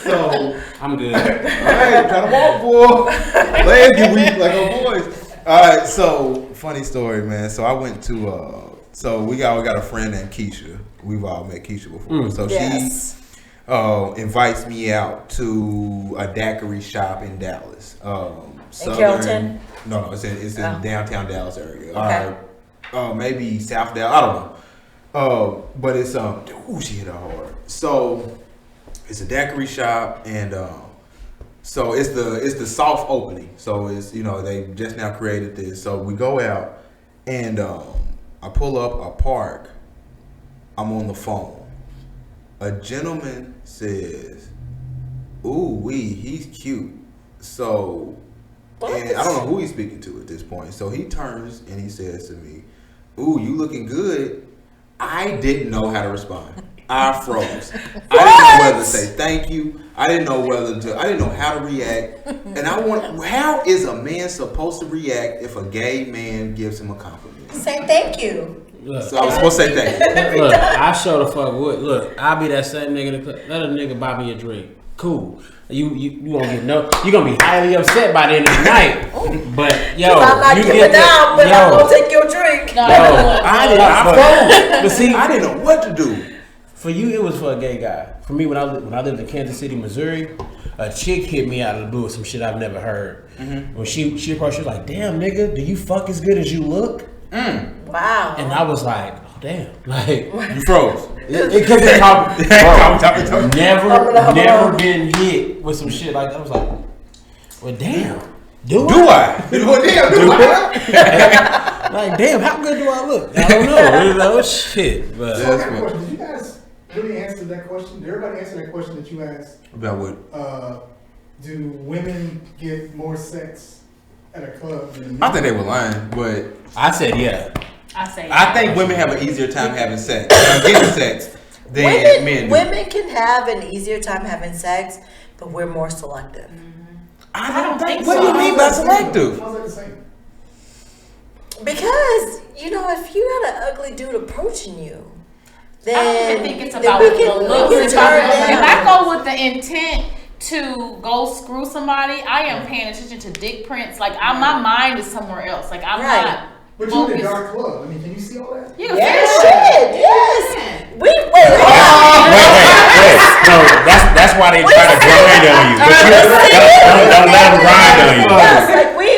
So I'm good. All right, try to walk, boy. Legs get weak like our boys. All right, so funny story, man. So I went to so we got a friend named Keisha. We've all met Keisha before. So yes. she invites me out to a daiquiri shop in Dallas. In Carrollton? No, it's in downtown Dallas area. Okay. Maybe South Dallas. I don't know. But it's she hit her hard. So it's a daiquiri shop, and so it's the soft opening. So it's they just now created this. So we go out, and I pull up a park. I'm on the phone. A gentleman says, "Ooh, he's cute." So, and I don't know who he's speaking to at this point. So he turns and he says to me, "Ooh, you looking good." I didn't know how to respond. I froze. I didn't know whether to say thank you. I didn't know how to react. And how is a man supposed to react if a gay man gives him a compliment? Say thank you. Look, So I was supposed to say thank you. Look, I show the fuck wood. Look, I'll be that same nigga. Let a nigga buy me a drink. Cool. You won't get you gonna be highly upset by the end of the night. But I'm not giving down, but I'm gonna take your drink. I froze. But see, I didn't know what to do. For you, it was for a gay guy. For me, when I lived in Kansas City, Missouri, a chick hit me out of the blue with some shit I've never heard. Mm-hmm. When she approached, she was like, "Damn, nigga, do you fuck as good as you look?" Wow. And I was like, "Oh, damn!" Like you froze. Never been hit with some shit like that. I was like, "Well, damn." Do I? Well, damn, do I? Like, damn, how good do I look? I don't know. No shit. But So I got a question. Did you guys really answer that question? Did everybody answer that question that you asked? About what? Do women get more sex at a club than men? I think they were lying, but I said yeah. I think women have an easier time having sex, getting sex than men do. Women can have an easier time having sex, but we're more selective. I don't think so. What do you mean by selective? How's that the same? Because, if you got an ugly dude approaching you, then I don't even think it's about the looks. If I go with the intent to go screw somebody, I am paying attention to dick prints. Like, my mind is somewhere else. Like, I'm not. But you're in a dark club. I mean, can you see all that? You shit, yes. Wait. No, that's why they try to grind on you. But don't let them grind on you. Yes, like we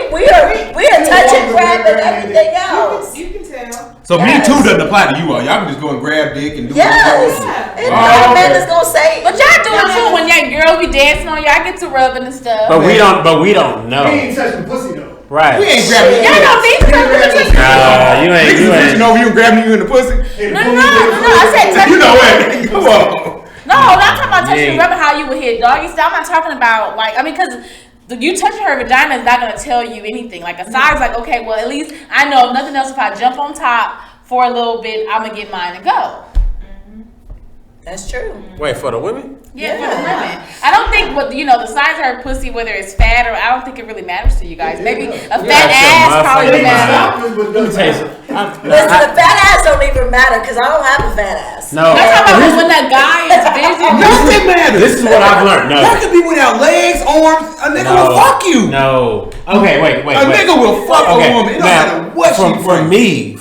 are touching, grabbing, everything else. You can tell. So me too doesn't apply to you all. Y'all can just go and grab dick and do and no man is gonna say. But y'all do it too when y'all girls be dancing on y'all get to rubbing and stuff. But we don't know. We ain't touching pussy though. Right. We ain't grabbing y'all don't need to touch you ain't. You know you grabbing you in the pussy. No. I said touch. You know what? Come on. No, I'm not talking about touching rubbing how you would hit doggy style. I'm not talking about because you touching her vagina is not going to tell you anything. Like a size, like, okay, well, at least I know if nothing else, if I jump on top for a little bit, I'm going to get mine and go. That's true. Wait, for the women? Yeah, for the women. I don't think, the size of her pussy, whether it's fat or, I don't think it really matters to you guys. Maybe a fat ass probably matters. Let me tell you something. Listen, the fat ass don't even matter because I don't have a fat ass. No. I'm talking about when that guy is busy. Nothing matters. This is what I've learned. No. That could be without legs, arms. A nigga will fuck you. No. Okay, wait. A nigga will fuck a woman. It don't matter what she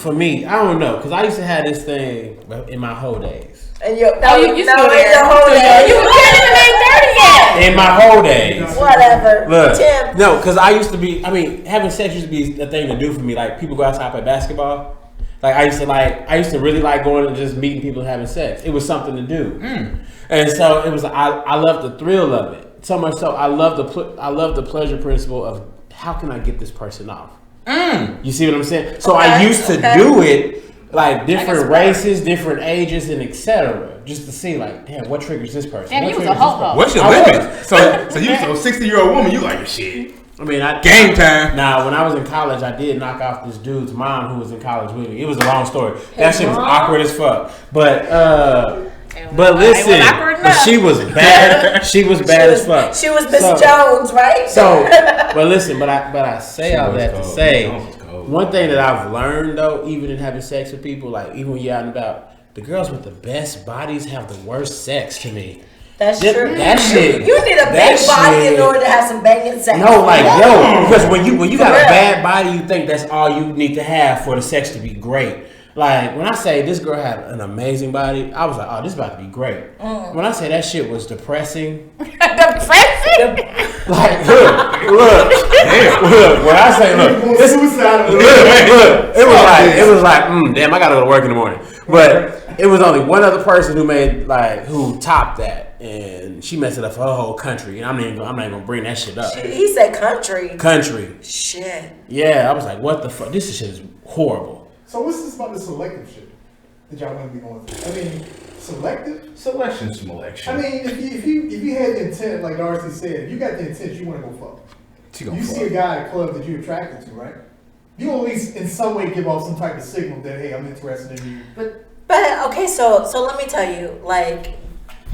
For me, I don't know. Because I used to have this thing in my whole days. And you still there. your whole day. You ain't 30 yet. In my whole days. Whatever. Look, Tim. no, because I used to be, having sex used to be a thing to do for me. Like, people go outside and play basketball. Like, I used to really like going and just meeting people and having sex. It was something to do. And so it was, I loved the thrill of it. So much so, I love the pleasure principle of how can I get this person off? You see what I'm saying? So I used to do it, like different races, different ages, and etc. Just to see, like, damn, what triggers this person? Damn, you was a ho-ho. What's your limit? So you a 60-year-old woman, you like shit. Game time. Nah, when I was in college, I did knock off this dude's mom who was in college with me. It was a long story. That shit was awkward as fuck. But listen, she was bad. She was bad as fuck. She was Miss Jones, right? So, but listen, but I say all that to say, one thing that I've learned though, even in having sex with people, like even when you're out and about, the girls with the best bodies have the worst sex to me. That's true. That shit. You need a big body in order to have some banging sex. No, like because when you got a bad body, you think that's all you need to have for the sex to be great. Like when I say this girl had an amazing body, I was like, oh, this is about to be great. When I say that shit was depressing, Depressing? like look. When I say look, it was like, damn, I gotta go to work in the morning. But it was only one other person who topped that, and she messed it up for her whole country. And I'm not even gonna bring that shit up. He said country. Country. Shit. Yeah, I was like, what the fuck? This shit is horrible. So what's this about the selective shit that y'all want to be going through? I mean, selective? Selection. I mean, if you had the intent, like Darcy said, if you got the intent, you want to go fuck. You see a guy at a club that you're attracted to, right? You at least in some way give off some type of signal that, hey, I'm interested in you. But okay, so let me tell you, like,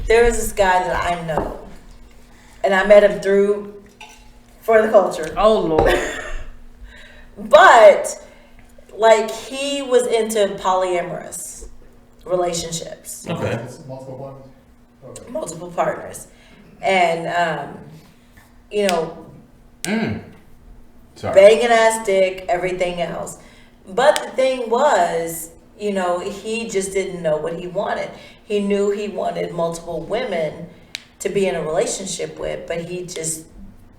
there is this guy that I know, and I met him through For the Culture. Oh, Lord. But like he was into polyamorous relationships. Okay. Multiple partners? Okay. Multiple partners. And banging ass dick, everything else. But the thing was, he just didn't know what he wanted. He knew he wanted multiple women to be in a relationship with, but he just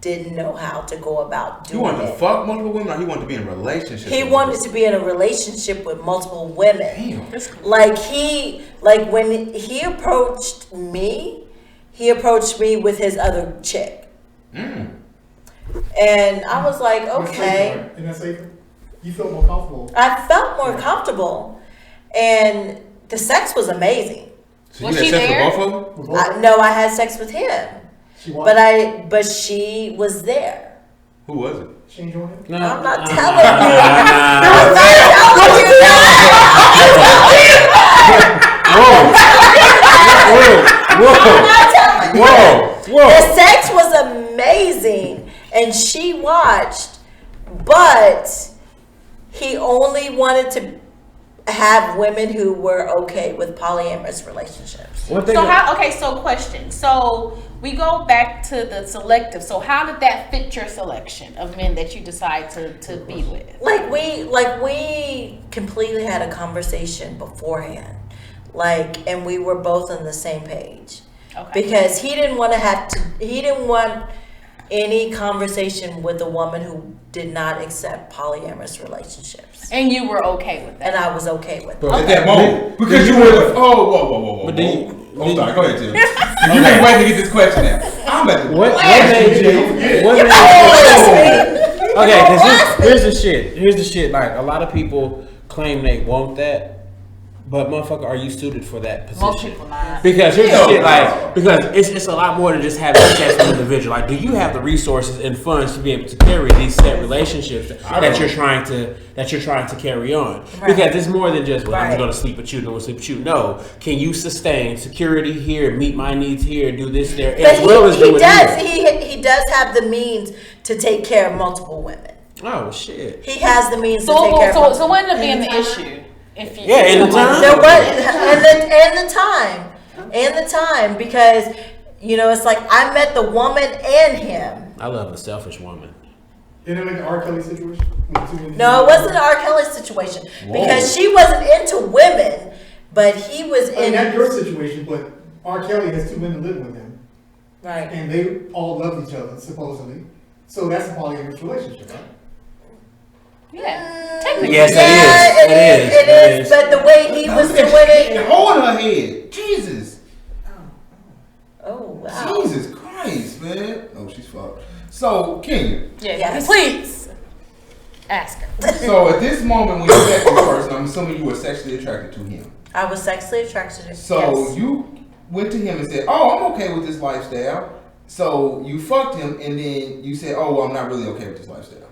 didn't know how to go about doing it. You wanted to fuck multiple women, or he wanted to be in a relationship? He wanted to be in a relationship with multiple women. Damn. Like when he approached me with his other chick. And I was like, okay. Isn't that safer? You felt more comfortable. I felt more comfortable, and the sex was amazing. So Was you she had sex there? with both of them? No, I had sex with him, but she was there. Who was it? She ain't joining? No, I'm not telling you. Whoa. The sex was amazing, and she watched, but he only wanted to have women who were okay with polyamorous relationships. So question. So we go back to the selective. So how did that fit your selection of men that you decide to be with? Like we completely had a conversation beforehand. And we were both on the same page. Okay. Because he didn't want any conversation with a woman who did not accept polyamorous relationships. And you were okay with that? And I was okay with At that. that moment, because you were whoa. But Sorry, go ahead, Tim. You've been waiting to get this question out. I'm at the What made you? Okay, because here's the shit. Like a lot of people claim they want that. But motherfucker, are you suited for that position? Most people not. Because here's the shit, because it's a lot more than just having sex with an individual. Like, do you have the resources and funds to be able to carry these set relationships that you're trying to carry on? Right. Because it's more than just, I'm Right. going to sleep with you, no sleep with you. No, can you sustain security here, meet my needs here, do this there, But as well as do it here? he does have the means to take care of multiple women. Oh shit! He has the means to take care of multiple. So what ended up being the issue? If you in the time. There was and the time because it's like I met the woman and him. I love a selfish woman. Isn't it like the R. Kelly situation? No, it wasn't an R. Kelly situation because she wasn't into women, but he was in. Not your situation, but R. Kelly has 2 women living with him, Right. and they all love each other supposedly. So that's a polyamorous relationship, right? Yeah. Technically. Yes, It is. But the way he was doing it. Holding her head. Jesus. Oh wow. Jesus Christ, man. Oh, she's fucked. So, King. Yes. Please ask her. So at this moment when you met this person, I'm assuming you were sexually attracted to him. I was sexually attracted to him. So yes. you went to him and said, "Oh, I'm okay with this lifestyle." So you fucked him, and then you said, "Oh, well, I'm not really okay with this lifestyle."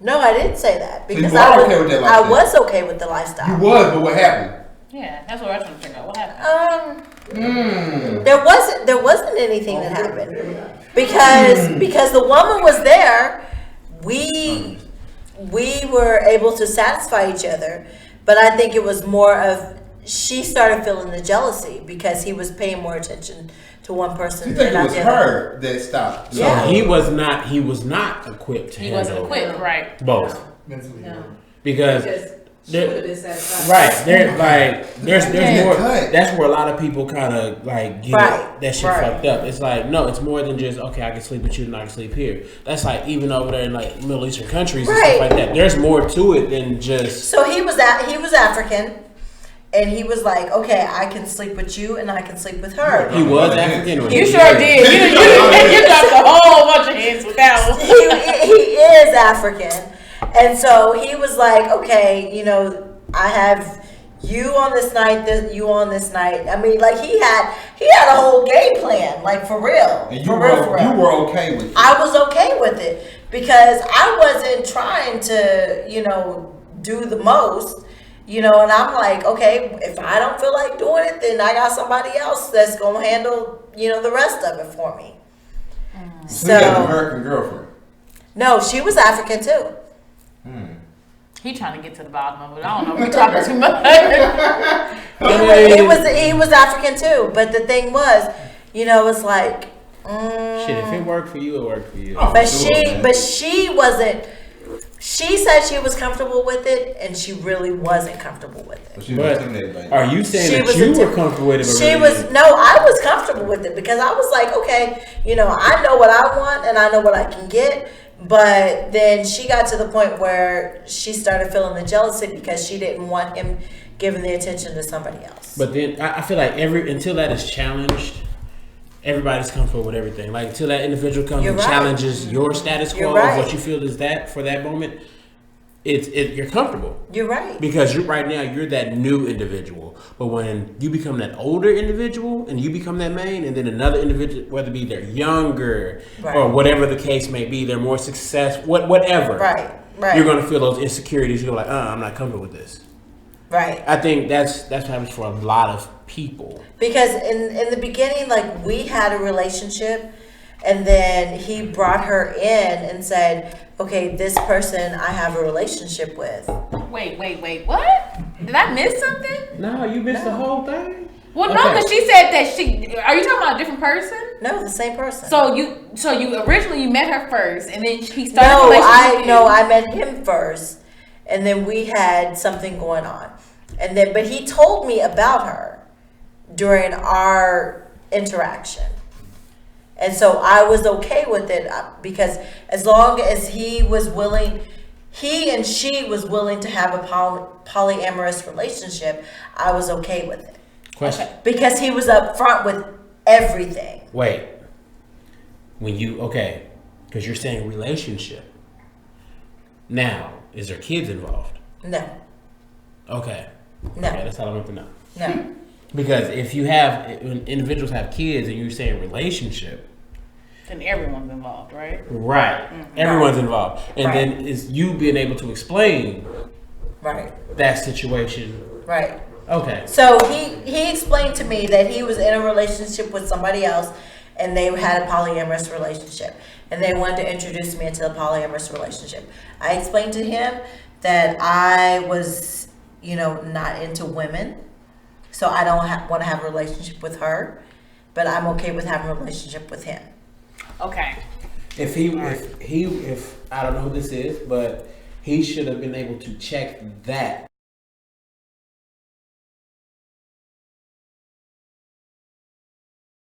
No, I didn't say that because you were okay with that lifestyle. I was okay with the lifestyle. You was, but what happened? Yeah, that's what I was trying to figure out. What happened? There wasn't anything that happened because the woman was there. We were able to satisfy each other, but I think it was more of she started feeling the jealousy because he was paying more attention to one person. You think and it was her that stopped? So Yeah. he was not equipped to He handle wasn't equipped, right? both. Mentally. No. Because She would have been satisfied. right there's Yeah. more. Cut. That's where a lot of people kind of like get Right, that shit right. fucked up. It's like, no, it's more than just, okay, I can sleep with you and I can sleep here. That's like even over there in like Middle Eastern countries and Right. stuff like that. There's more to it than just. So he was African, and he was like, okay, I can sleep with you and I can sleep with her. He was African. Or You he- sure did. You dropped a whole bunch of hints with that one. he is African, and so he was like, okay, you know, I have you on this night, you on this night. I mean, like he had a whole game plan, like for real. And for real. you were okay with it. I was okay with it because I wasn't trying to, you know, do the most, you know, and I'm like, okay, if I don't feel like doing it, then I got somebody else that's gonna handle, you know, the rest of it for me. So you got an So American girlfriend. no, she was African too. He trying to get to the bottom of it. I don't know. We're talking too much. He was African too, but the thing was, you know, it's like, Shit, if it worked for you, it worked for you. Oh, but sure, man. she wasn't. She said she was comfortable with it, and she really wasn't comfortable with it. But she was But intimidated by you. are you saying She that was you intim- were comfortable with it? But She really was didn't? no, I was comfortable with it because I was like, okay, you know, I know what I want and I know what I can get. But then she got to the point where she started feeling the jealousy because she didn't want him giving the attention to somebody else. But then I feel like until that is challenged, everybody's comfortable with everything. Like until that individual comes You're and right. challenges your status You're quo right. of what you feel is that for that moment, you're comfortable. You're right. Because right now you're that new individual, but when you become that older individual and you become that main, and then another individual, whether it be they're younger Right. or whatever the case may be, they're more successful, whatever. Right. Right. You're gonna feel those insecurities. You're like, I'm not comfortable with this. Right. I think that's what happens for a lot of people. Because in the beginning, like we had a relationship, and then he brought her in and said, okay, this person I have a relationship with. Wait. What? Did I miss something? No, you missed the whole thing. Well, no, Okay. because she said that she. Are you talking about a different person? No, the same person. So you originally you met her first, and then he started. a No, relationship with you. I met him first, and then we had something going on, and then but he told me about her during our interaction, and so I was okay with it because as long as he was willing, he and she was willing to have a polyamorous relationship, I was okay with it Question. because he was upfront with everything. Wait. Because you're saying relationship. Now, is there kids involved? No, Okay. No. Okay, that's all I want to know. no. Because when individuals have kids and you're saying relationship, Then everyone's involved, right? right? Everyone's involved, and Right. then is you being able to explain Right, that situation. right. Okay. So he explained to me that he was in a relationship with somebody else, and they had a polyamorous relationship, and they wanted to introduce me into a polyamorous relationship. I explained to him that I was, you know, not into women, so I don't want to have a relationship with her, but I'm okay with having a relationship with him. Okay. If I don't know who this is, but he should have been able to check that